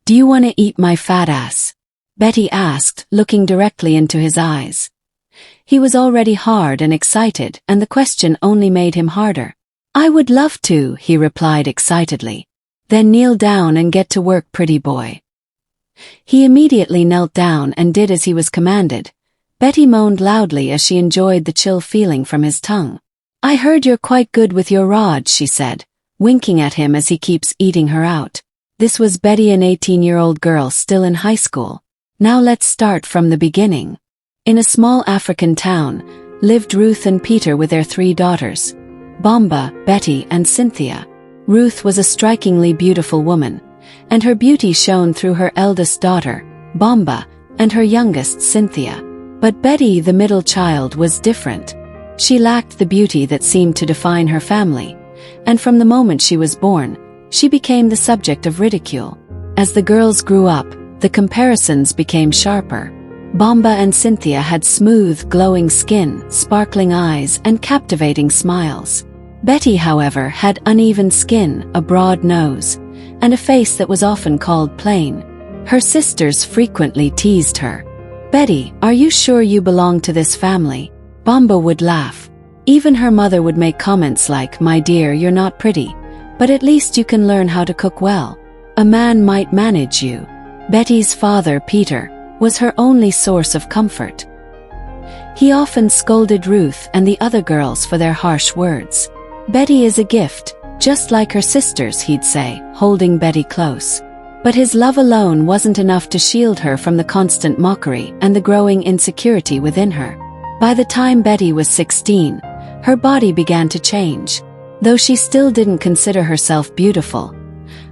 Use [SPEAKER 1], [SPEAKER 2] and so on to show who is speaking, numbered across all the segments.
[SPEAKER 1] "Do you want to eat my fat ass?" Betty asked, looking directly into his eyes. He was already hard and excited, and the question only made him harder. "I would love to," he replied excitedly. "Then kneel down and get to work, pretty boy." He immediately knelt down and did as he was commanded. Betty moaned loudly as she enjoyed the chill feeling from his tongue. "I heard you're quite good with your rod," she said, winking at him as he keeps eating her out. This was Betty, an 18-year-old girl still in high school. Now let's start from the beginning. In a small African town, lived Ruth and Peter with their 3 daughters, Bomba, Betty, and Cynthia. Ruth was a strikingly beautiful woman, and her beauty shone through her eldest daughter, Bomba, and her youngest, Cynthia. But Betty, the middle child, was different. She lacked the beauty that seemed to define her family, and from the moment she was born, she became the subject of ridicule. As the girls grew up, the comparisons became sharper. Bomba and Cynthia had smooth, glowing skin, sparkling eyes, and captivating smiles. Betty, however, had uneven skin, a broad nose, and a face that was often called plain. Her sisters frequently teased her. "Betty, are you sure you belong to this family?" Bomba would laugh. Even her mother would make comments like, "My dear, you're not pretty, but at least you can learn how to cook well. A man might manage you." Betty's father, Peter, was her only source of comfort. He often scolded Ruth and the other girls for their harsh words. "Betty is a gift, just like her sisters," he'd say, holding Betty close. But his love alone wasn't enough to shield her from the constant mockery and the growing insecurity within her. By the time Betty was 16, her body began to change. Though she still didn't consider herself beautiful,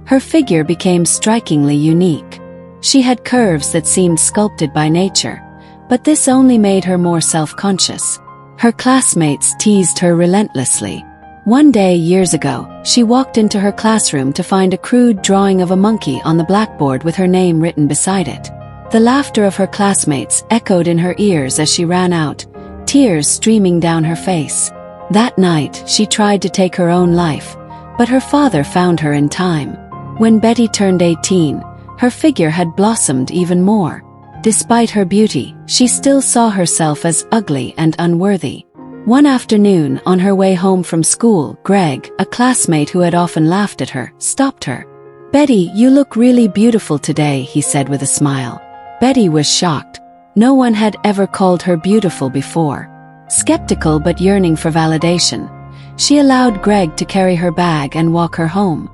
[SPEAKER 1] her figure became strikingly unique. She had curves that seemed sculpted by nature, but this only made her more self-conscious. Her classmates teased her relentlessly. One day, years ago, she walked into her classroom to find a crude drawing of a monkey on the blackboard with her name written beside it. The laughter of her classmates echoed in her ears as she ran out, tears streaming down her face. That night, she tried to take her own life, but her father found her in time. When Betty turned 18, her figure had blossomed even more. Despite her beauty, she still saw herself as ugly and unworthy. One afternoon, on her way home from school, Greg, a classmate who had often laughed at her, stopped her. "Betty, you look really beautiful today," he said with a smile. Betty was shocked. No one had ever called her beautiful before. Skeptical but yearning for validation, she allowed Greg to carry her bag and walk her home.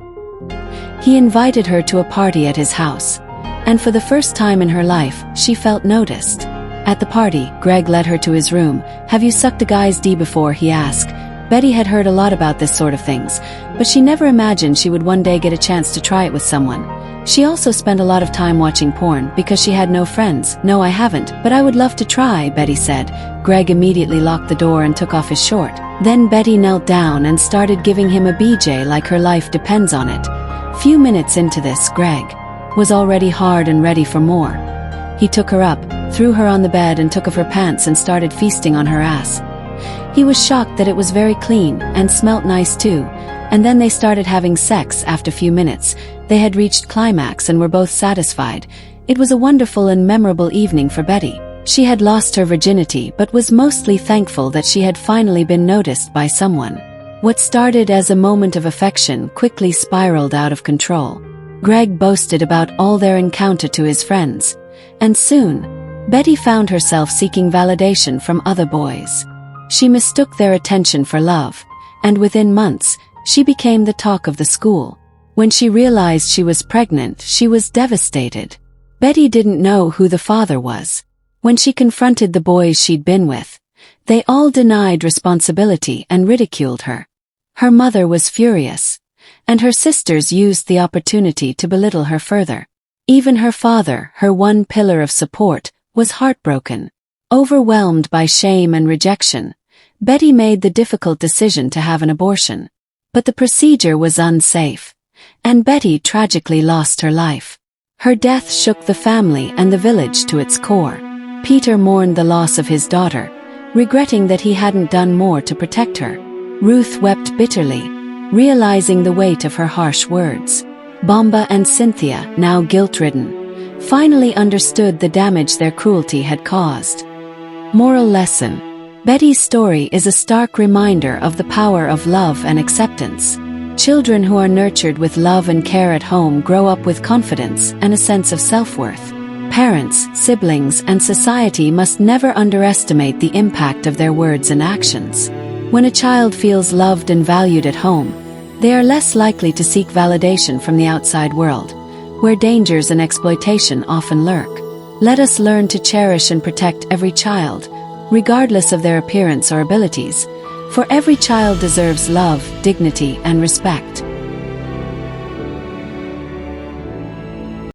[SPEAKER 1] He invited her to a party at his house, and for the first time in her life, she felt noticed. At the party, Greg led her to his room. "Have you sucked a guy's D before?" he asked. Betty had heard a lot about this sort of things, but she never imagined she would one day get a chance to try it with someone. She also spent a lot of time watching porn because she had no friends. "No, I haven't, but I would love to try," Betty said. Greg immediately locked the door and took off his short. Then Betty knelt down and started giving him a BJ like her life depends on it. Few minutes into this, Greg was already hard and ready for more. He took her up, threw her on the bed and took off her pants and started feasting on her ass. He was shocked that it was very clean and smelt nice too, and then they started having sex. After a few minutes, they had reached climax and were both satisfied. It was a wonderful and memorable evening for Betty. She had lost her virginity but was mostly thankful that she had finally been noticed by someone. What started as a moment of affection quickly spiraled out of control. Greg boasted about all their encounter to his friends, and soon, Betty found herself seeking validation from other boys. She mistook their attention for love, and within months, she became the talk of the school. When she realized she was pregnant, she was devastated. Betty didn't know who the father was. When she confronted the boys she'd been with, they all denied responsibility and ridiculed her. Her mother was furious, and her sisters used the opportunity to belittle her further. Even her father, her one pillar of support, was heartbroken. Overwhelmed by shame and rejection, Betty made the difficult decision to have an abortion. But the procedure was unsafe, and Betty tragically lost her life. Her death shook the family and the village to its core. Peter mourned the loss of his daughter, regretting that he hadn't done more to protect her. Ruth wept bitterly, realizing the weight of her harsh words. Bomba and Cynthia, now guilt-ridden, finally understood the damage their cruelty had caused. Moral lesson: Betty's story is a stark reminder of the power of love and acceptance. Children who are nurtured with love and care at home grow up with confidence and a sense of self-worth. Parents, siblings, and society must never underestimate the impact of their words and actions. When a child feels loved and valued at home, they are less likely to seek validation from the outside world, where dangers and exploitation often lurk. Let us learn to cherish and protect every child, regardless of their appearance or abilities, for every child deserves love, dignity, and respect.